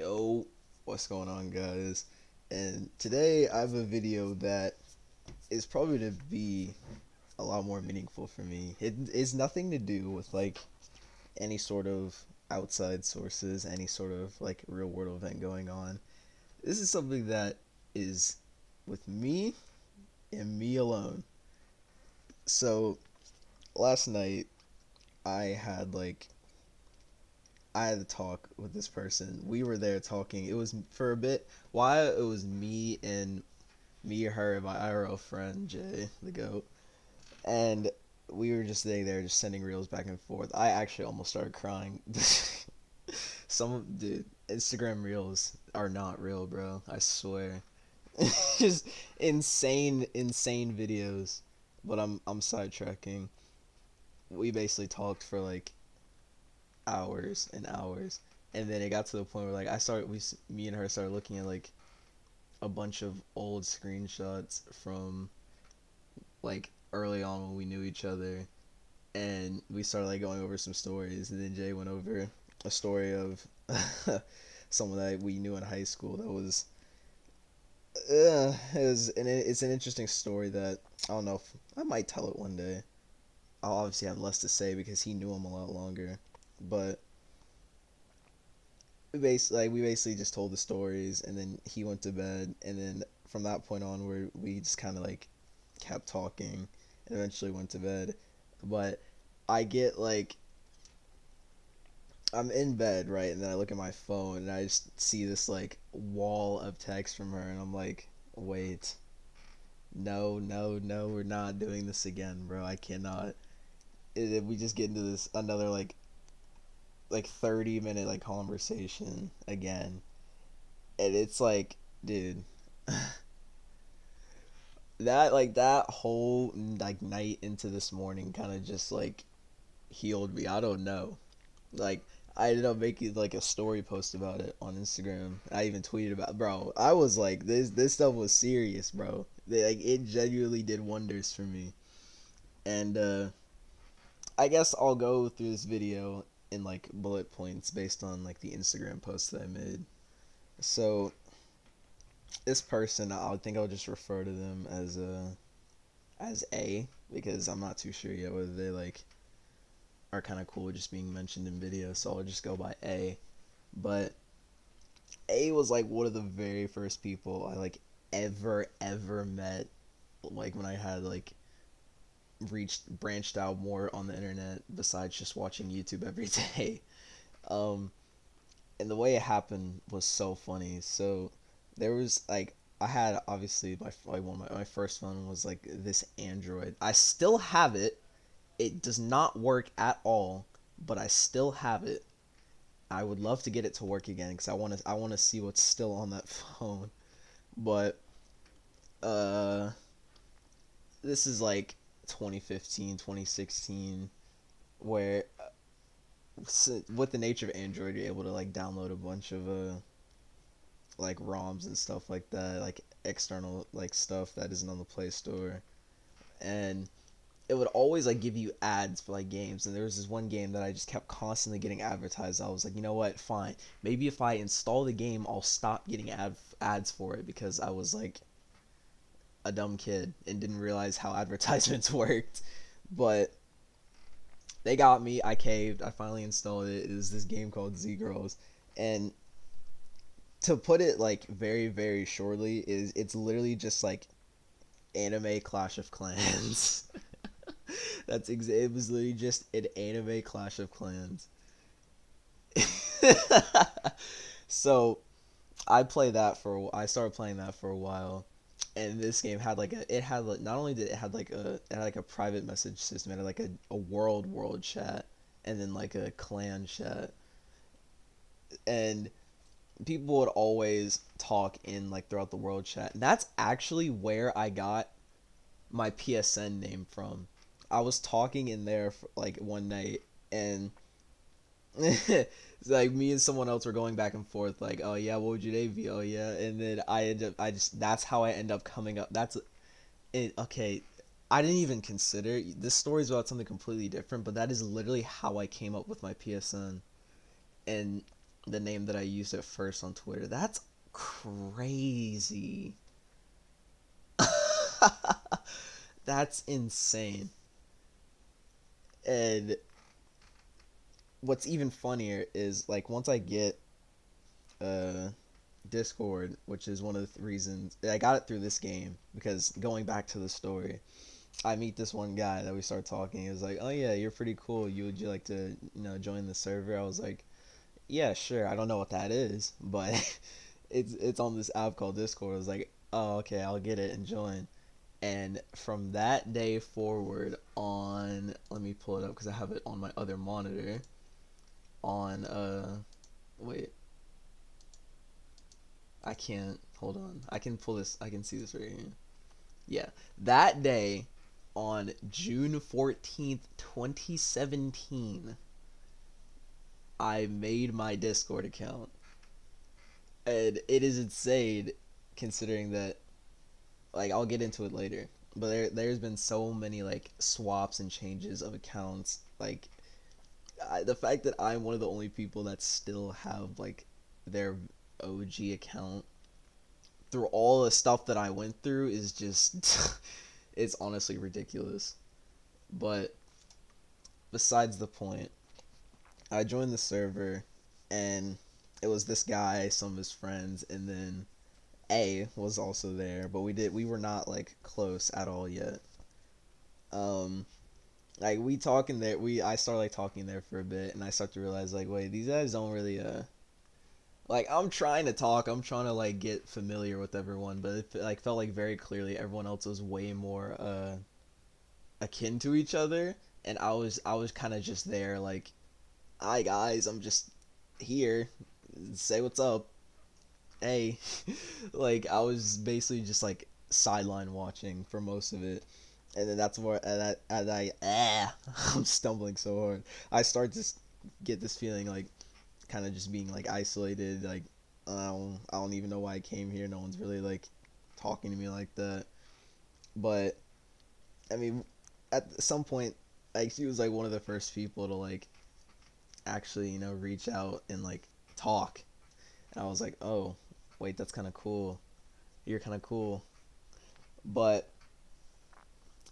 Yo, what's going on, guys? And today I have a video that is probably to be a lot more meaningful for me. It is nothing to do with like any sort of outside sources, any sort of like real world event going on. This is something that is with me and me alone. So last night I had like I had to talk with this person. We were there talking. It was for a bit. Why it was me, her, and my IRL friend Jay, the goat, and we were just sitting there, just sending reels back and forth. I actually almost started crying. Dude, Instagram reels are not real, bro. I swear. Just insane videos. But I'm sidetracking. We basically talked for like hours and hours, and then it got to the point where like me and her started looking at like a bunch of old screenshots from like early on when we knew each other, and we started like going over some stories, and then Jay went over a story of someone that we knew in high school that was it's an interesting story that I don't know if I might tell it one day. I'll obviously have less to say because he knew him a lot longer, but we basically just told the stories, and then he went to bed, and then from that point on we just kind of like kept talking and eventually went to bed. But I get like I'm in bed, right, and then I look at my phone and I just see this like wall of text from her, and I'm like, wait, no, no, no, we're not doing this again, bro. I cannot. We just get into this another like 30-minute like conversation again, and it's like, dude, that whole like night into this morning kind of just like healed me. I don't know. Like I ended up making like a story post about it on Instagram. I even tweeted about, bro. I was like, this stuff was serious, bro. Like it genuinely did wonders for me. And I guess I'll go through this video in like bullet points based on like the Instagram post that I made. So this person, I think I'll just refer to them as A, because I'm not too sure yet whether they like are kind of cool with just being mentioned in videos, so I'll just go by A. But A was like one of the very first people I like ever met, like when I had like reached branched out more on the internet besides just watching YouTube every day. Um and the way it happened was so funny. So there was like I had obviously my first phone was like this Android. I still have it. It does not work at all, but I still have it. I would love to get it to work again because I want to see what's still on that phone. But uh, this is like 2015, 2016, where with the nature of Android, you're able to like download a bunch of like ROMs and stuff like that, like external like stuff that isn't on the Play Store, and it would always like give you ads for like games. And there was this one game that I just kept constantly getting advertised. I was like, you know what, fine, maybe if I install the game I'll stop getting ads for it, because I was like a dumb kid and didn't realize how advertisements worked. But they got me. I caved. I finally installed it. It was this game called Z Girls, and to put it like very shortly, is it's literally just like anime Clash of Clans. It was literally just an anime Clash of Clans. So I started playing that for a while, and this game had like it had like not only did it had like a private message system, it had like a world chat, and then like a clan chat, and people would always talk in like throughout the world chat. And that's actually where I got my PSN name from. I was talking in there for, like one night, and it's like me and someone else were going back and forth like, oh yeah, what would your name be? Oh yeah. And then I just that's how I end up coming up. That's it. Okay, I didn't even consider this story's about something completely different, but that is literally how I came up with my PSN. And the name that I used at first on Twitter. That's crazy. That's insane. And what's even funnier is like once I get uh Discord, which is one of the reasons I got it through this game, because going back to the story, I meet this one guy that we start talking. He was like, "Oh yeah, you're pretty cool. Would you like to join the server?" I was like, "Yeah, sure." I don't know what that is, but it's on this app called Discord. I was like, "Oh, okay, I'll get it and join." And from that day forward, on let me pull it up because I have it on my other monitor. On wait, I can't. Hold on. I can pull this. I can see this right here. Yeah, that day, on June 14th, 2017, I made my Discord account, and it is insane, considering that like I'll get into it later. But there's been so many like swaps and changes of accounts. Like the fact that I'm one of the only people that still have like their OG account through all the stuff that I went through is just it's honestly ridiculous. But besides the point, I joined the server and it was this guy, some of his friends, and then A was also there, but we were not like close at all yet. Um like we talking there we I started like talking there for a bit, and I start to realize like, wait, these guys don't really like I'm trying to talk, I'm trying to like get familiar with everyone, but it like felt like very clearly everyone else was way more akin to each other, and I was kind of just there like, "Hi guys, I'm just here. Say what's up." Hey, like I was basically just like sideline watching for most of it, and then that's where I'm stumbling so hard. I start to get this feeling like kind of just being like isolated. Like I don't even know why I came here. No one's really like talking to me like that. But I mean, at some point, like she was like one of the first people to like actually reach out and like talk. And I was like, oh, wait, that's kind of cool. You're kind of cool. But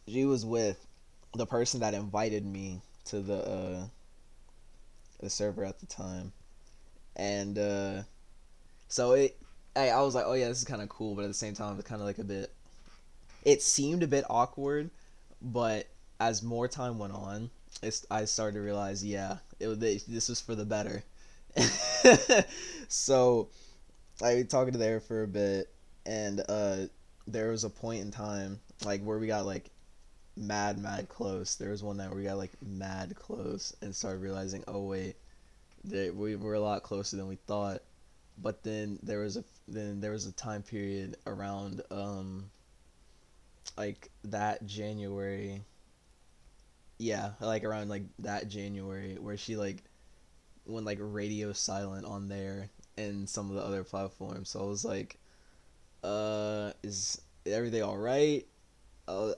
she was with the person that invited me to the server at the time, and so I was like, oh yeah, this is kind of cool, but at the same time, it's kind of like a bit. It seemed a bit awkward, but as more time went on, I started to realize, yeah, this was for the better. So I talked to there for a bit, and there was a point in time like where we got like mad close. There was one night where we got like mad close and started realizing, oh wait, that we were a lot closer than we thought. But then there was a time period around like that January, yeah, like around like that January where she like went like radio silent on there and some of the other platforms. So I was like, is everything all right?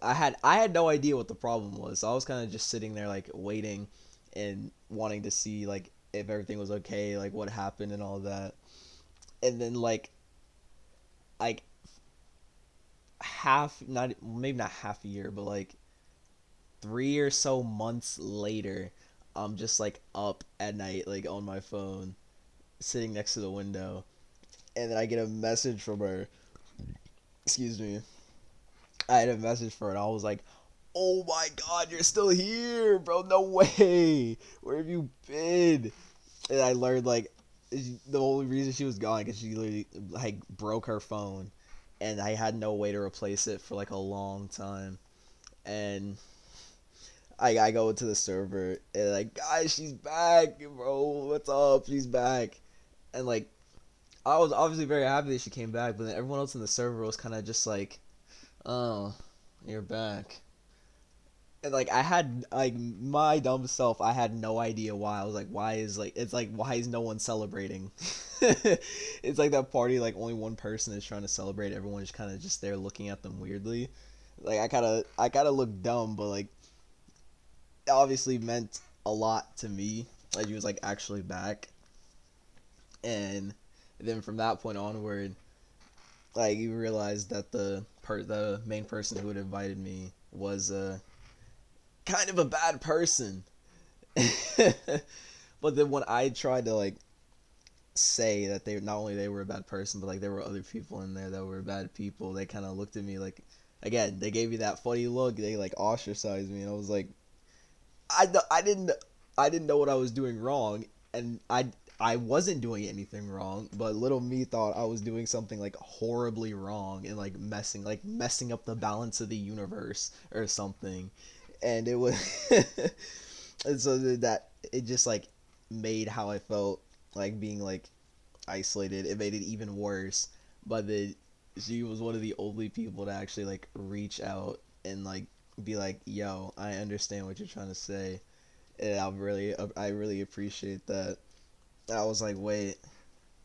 I had no idea what the problem was. So I was kind of just sitting there like waiting and wanting to see like if everything was okay, like what happened and all that. And then like half, not maybe not half a year, but like 3 or so months later, I'm just like up at night like on my phone sitting next to the window, and then I get a message from her. Excuse me. I had a message for her, and I was like, "Oh my god, you're still here, bro! No way! Where have you been?" And I learned like the only reason she was gone because she literally like broke her phone, and I had no way to replace it for like a long time. And I go into the server and like, guys, she's back, bro. What's up? She's back, and like I was obviously very happy that she came back, but then everyone else in the server was kind of just like, "Oh, you're back." And like I had like my dumb self, I had no idea why. I was like, why is like it's like why is no one celebrating? It's like that party like only one person is trying to celebrate. Everyone's kind of just there looking at them weirdly. Like I kind of look dumb, but like it obviously meant a lot to me. Like he was like actually back. And then from that point onward, like you realize that the main person who had invited me was kind of a bad person. But then when I tried to like say that they not only they were a bad person, but like there were other people in there that were bad people, they kind of looked at me like, again, they gave me that funny look. They like ostracized me, and I was like, I didn't know what I was doing wrong, and I wasn't doing anything wrong, but little me thought I was doing something like horribly wrong and like messing up the balance of the universe or something, and it was and so that it just like made how I felt like being like isolated. It made it even worse. But the she was one of the only people to actually like reach out and like be like, "Yo, I understand what you're trying to say," and I really appreciate that. I was like, "Wait,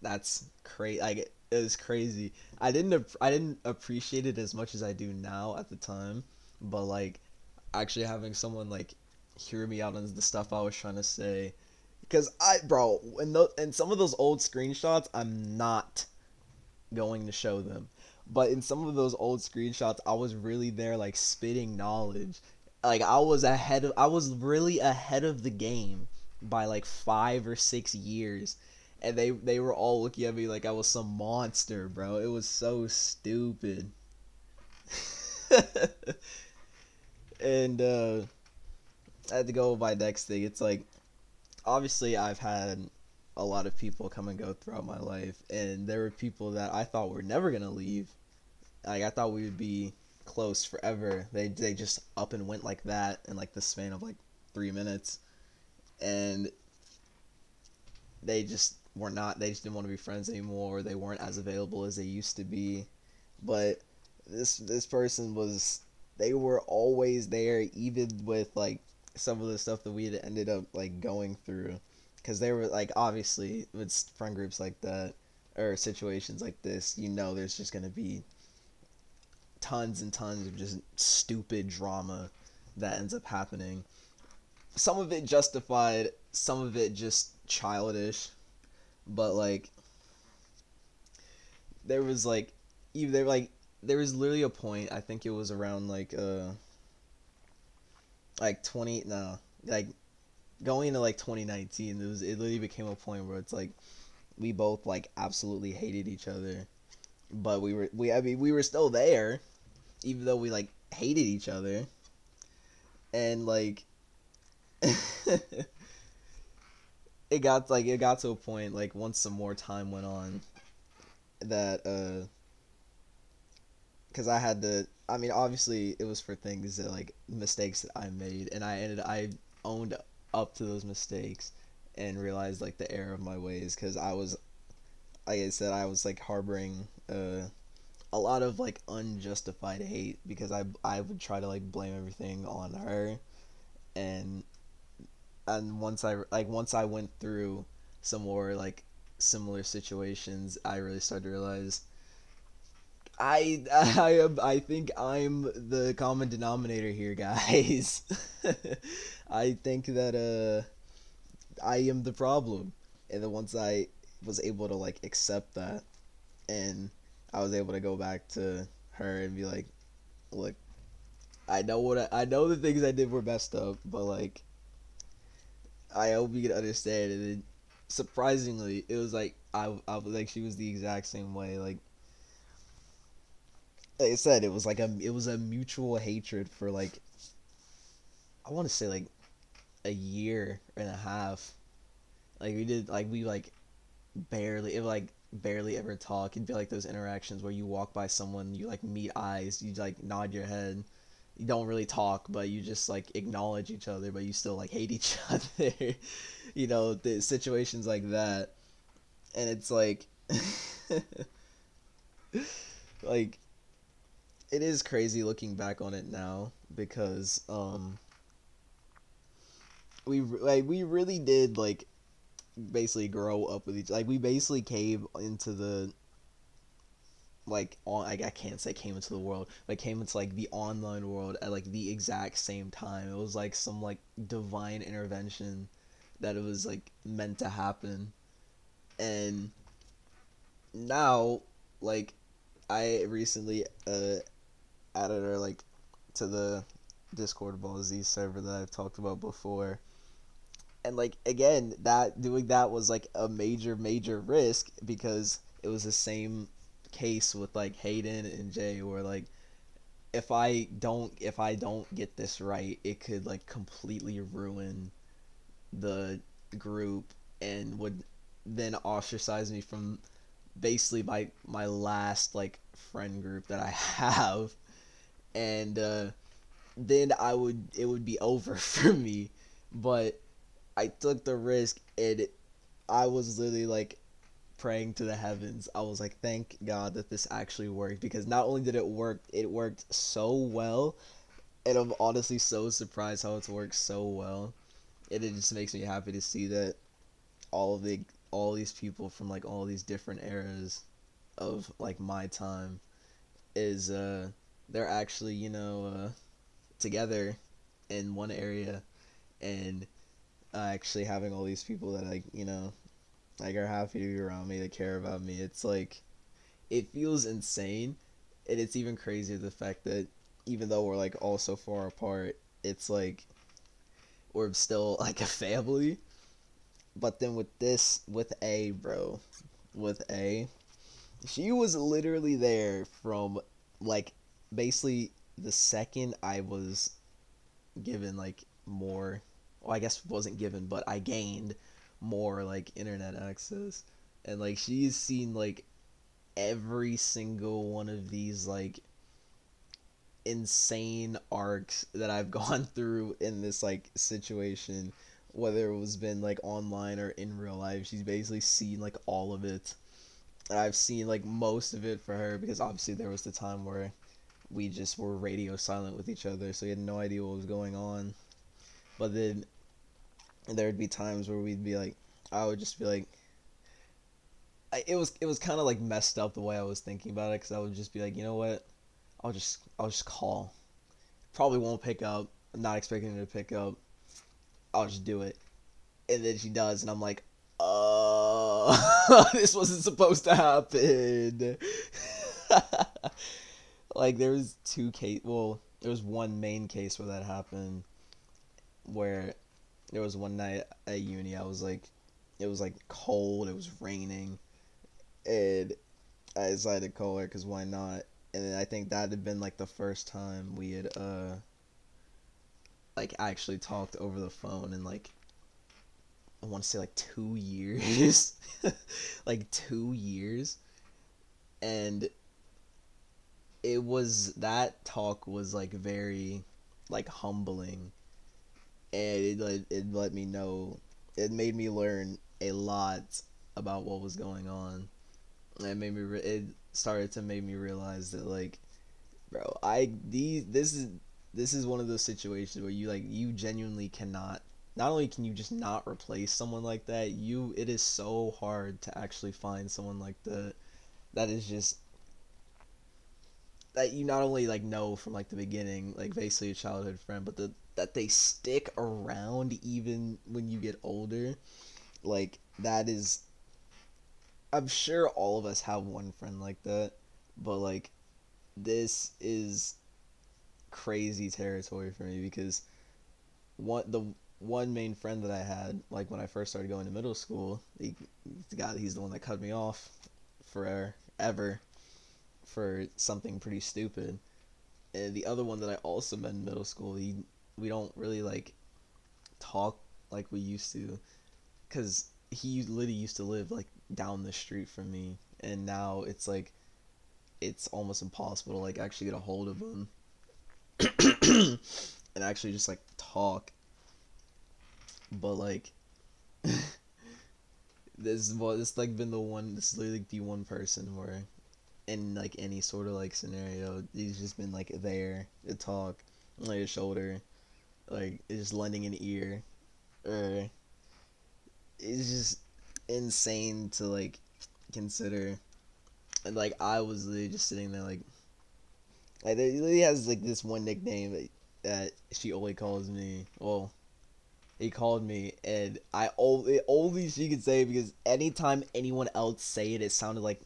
that's crazy!" Like it was crazy. I didn't appreciate it as much as I do now at the time, but like actually having someone like hear me out on the stuff I was trying to say, because bro, in some of those old screenshots, I'm not going to show them. But in some of those old screenshots, I was really there, like spitting knowledge. Like I was really ahead of the game by like 5 or 6 years, and they were all looking at me like I was some monster, bro. It was so stupid. And I had to go with my next thing. It's like obviously I've had a lot of people come and go throughout my life, and there were people that I thought were never gonna leave. Like I thought we would be close forever. They just up and went like that in like the span of like 3 minutes, and they just were not. They just didn't want to be friends anymore. They weren't as available as they used to be. But this person was. They were always there, even with like some of the stuff that we had ended up like going through, because they were like obviously with friend groups like that or situations like this, there's just gonna be tons and tons of just stupid drama that ends up happening. Some of it justified, some of it just childish, but like there was like either like there was literally a point, I think it was around like 20 no like going into like 2019, it literally became a point where it's like we both like absolutely hated each other, but we were still there even though we like hated each other, and like it got to a point like once some more time went on that because I had to. I mean, obviously, it was for things that like mistakes that I made, and I owned up to those mistakes and realized like the error of my ways, because I was, like I said, I was like harboring a lot of like unjustified hate because I would try to like blame everything on her, and once I went through some more like similar situations, I really started to realize I think I'm the common denominator here, guys. I think that I am the problem, and then once I was able to like accept that, and I was able to go back to her and be like, look, I know the things I did were messed up, but like I hope you can understand. And then, surprisingly, it was like I was like she was the exact same way. Like I said, it was a mutual hatred for like I want to say like a year and a half. Like we like barely ever talk. It'd be like those interactions where you walk by someone, you like meet eyes, you like nod your head. You don't really talk, but you just like acknowledge each other, but you still like hate each other. The situations like that, and it's like, like it is crazy looking back on it now because we really did like basically grow up with each, like we basically came into the like on I can't say came into the world, but came into like the online world at like the exact same time. It was like some like divine intervention that it was like meant to happen. And now, like, I recently added her like to the Discord Ball Z server that I've talked about before. And like again, that doing that was like a major risk because it was the same case with like Hayden and Jay where like if I don't get this right, it could like completely ruin the group and would then ostracize me from basically my last like friend group that I have. And then it would be over for me. But I took the risk, and I was literally like praying to the heavens. I was like, thank God that this actually worked, because not only did it worked so well, and I'm honestly so surprised how it's worked so well. And it just makes me happy to see that all of the all these people from like all these different eras of like my time is they're actually, together in one area, and actually having all these people that like are happy to be around me, that care about me. It's like it feels insane, and it's even crazier the fact that even though we're like all so far apart, it's like we're still like a family. But then with A, bro, with A, she was literally there from like basically the second I was given like more, well, I guess wasn't given, but I gained more like internet access. And like she's seen like every single one of these like insane arcs that I've gone through in this like situation, whether it was been like online or in real life. She's basically seen like all of it. And I've seen like most of it for her, because obviously there was the time where we just were radio silent with each other, so we had no idea what was going on. But then there'd be times where we'd be like, I would just be like, it was kind of like messed up the way I was thinking about it, because I would just be like, you know what, I'll just call. Probably won't pick up. I'm not expecting her to pick up. I'll just do it. And then she does, and I'm like, this wasn't supposed to happen. Like there was two case. Well, there was one main case where that happened, where there was one night at uni. I was like, it was like cold. It was raining, and I decided to call her because why not? And then I think that had been like the first time we had like actually talked over the phone in like, I want to say like 2 years, like 2 years. And it was, that talk was like very like humbling, and it let me know, it made me learn a lot about what was going on. And it started to make me realize that like, bro, I these this is one of those situations where you genuinely cannot, not only can you just not replace someone like that, it is so hard to actually find someone like that is just, that you not only like know from like the beginning, like basically a childhood friend, but that they stick around even when you get older. Like that is, I'm sure all of us have one friend like that, but like this is crazy territory for me, because the one main friend that I had, like when I first started going to middle school, he's the one that cut me off forever for something pretty stupid. And the other one that I also met in middle school, we don't really like talk like we used to, because he literally used to live like down the street from me, and now it's like it's almost impossible to like actually get a hold of him and actually just like talk. But like this like been the one, this is literally like the one person where in like any sort of like scenario, he's just been like there to talk, like a shoulder, like just lending an ear, or it's just insane to like consider. And like I was literally just sitting there like he has like this one nickname that she only calls me. Well, He called me, and it only she could say it because anytime anyone else say it, it sounded like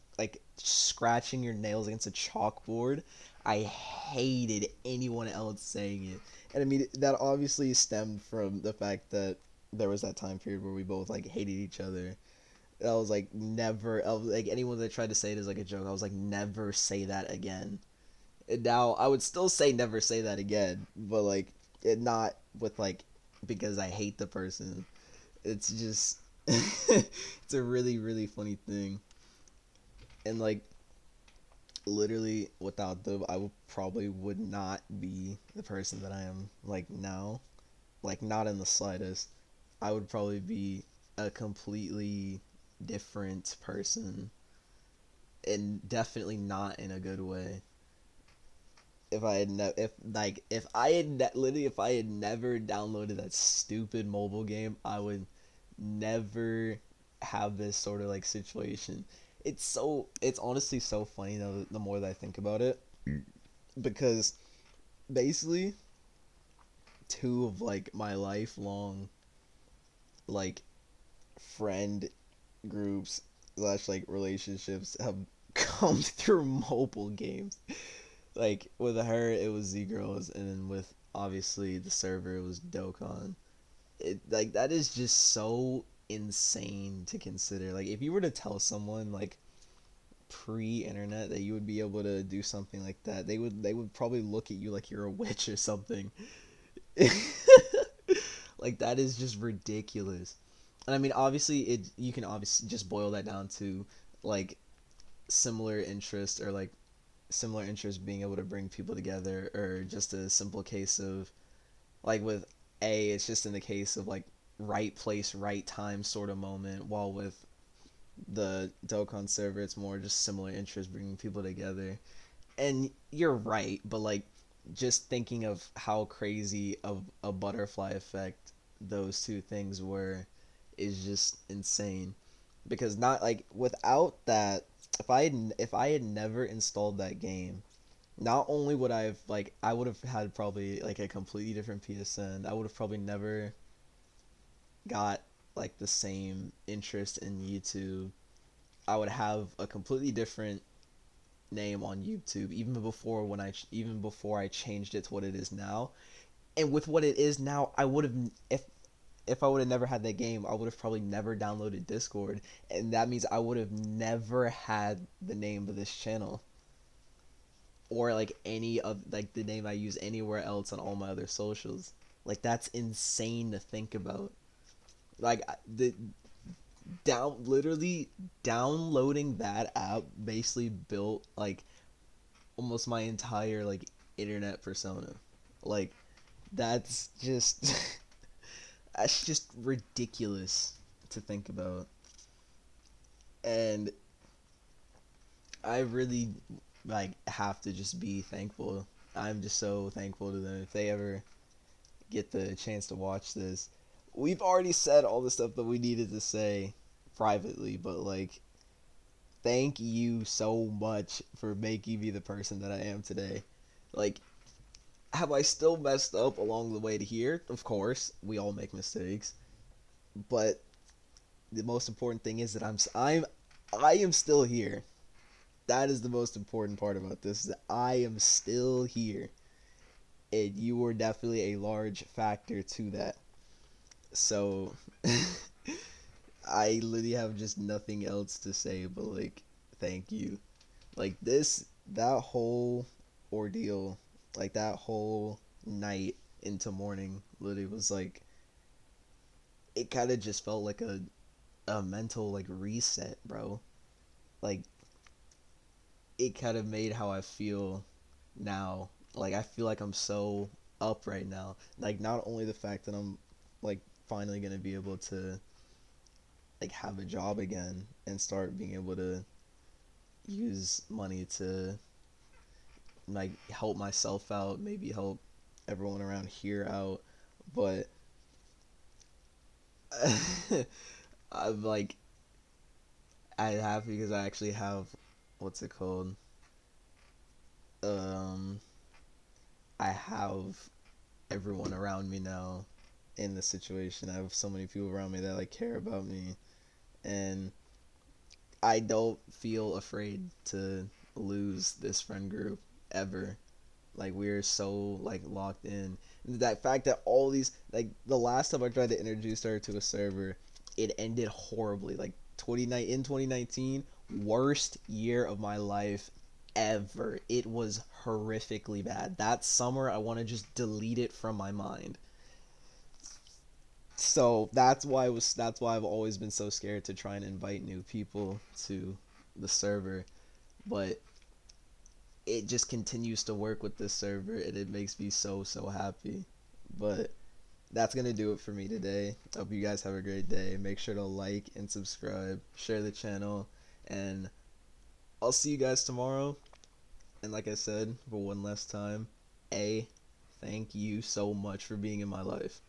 scratching your nails against a chalkboard. I hated anyone else saying it, and I mean that obviously stemmed from the fact that there was that time period where we both like hated each other. I was like never, I was, like anyone that tried to say it as like a joke, I was like never say that again. And now I would still say never say that again, but like it not with like because I hate the person. It's just it's a really really funny thing. And like literally without them I would probably would not be the person that I am like now. Like not in the slightest. I would probably be a completely different person and definitely not in a good way. If I had if I had literally if I had never downloaded that stupid mobile game, I would never have this sort of like situation. It's honestly so funny though the more that I think about it because basically two of like my lifelong like friend groups slash like relationships have come through mobile games. Like with her it was Z Girls, and then with obviously the server it was Dokkan. It like that is just so insane to consider. Like if you were to tell someone like pre-internet that you would be able to do something like that, they would probably look at you like you're a witch or something. Like that is just ridiculous. And I mean obviously it you can obviously just boil that down to like similar interest or like similar interests being able to bring people together, or just a simple case of like with A it's just in the case of like right place right time sort of moment, while with the Dokkan server it's more just similar interests bringing people together. And you're right, but like just thinking of how crazy of a butterfly effect those two things were is just insane. Because not like without that, if I had never installed that game, not only would I would have had probably like a completely different PSN. I would have probably never got like the same interest in YouTube. I would have a completely different name on YouTube even before I changed it to what it is now. And with what it is now, I would have if I would have never had that game, I would have probably never downloaded Discord, and that means I would have never had the name of this channel or like any of like the name I use anywhere else on all my other socials. Like that's insane to think about. Like the literally downloading that app basically built like almost my entire like internet persona. Like that's just that's just ridiculous to think about. And I really like have to just be thankful. I'm just so thankful to them if they ever get the chance to watch this. We've already said all the stuff that we needed to say privately, but like thank you so much for making me the person that I am today. Like have I still messed up along the way to here? Of course, we all make mistakes, but the most important thing is that I am still here. That is the most important part about this. Is that I am still here, and you were definitely a large factor to that. So I literally have just nothing else to say but like thank you. Like that whole ordeal, like that whole night into morning literally was like it kind of just felt like a mental like reset, bro. Like it kind of made how I feel now. Like I feel like I'm so up right now. Like not only the fact that I'm like finally gonna be able to like have a job again and start being able to use money to like help myself out, maybe help everyone around here out, but I'm like I have because I actually have what's it called? Um I have everyone around me now, in the situation. I have so many people around me that like care about me, and I don't feel afraid to lose this friend group ever. Like we're so like locked in. That fact that all these like the last time I tried to introduce her to a server, it ended horribly. Like 2019, worst year of my life ever. It was horrifically bad. That summer I want to just delete it from my mind. So that's why I've always been so scared to try and invite new people to the server. But it just continues to work with this server and it makes me so happy. But that's gonna do it for me today. Hope you guys have a great day. Make sure to like and subscribe, share the channel, and I'll see you guys tomorrow. And like I said, for one last time, thank you so much for being in my life.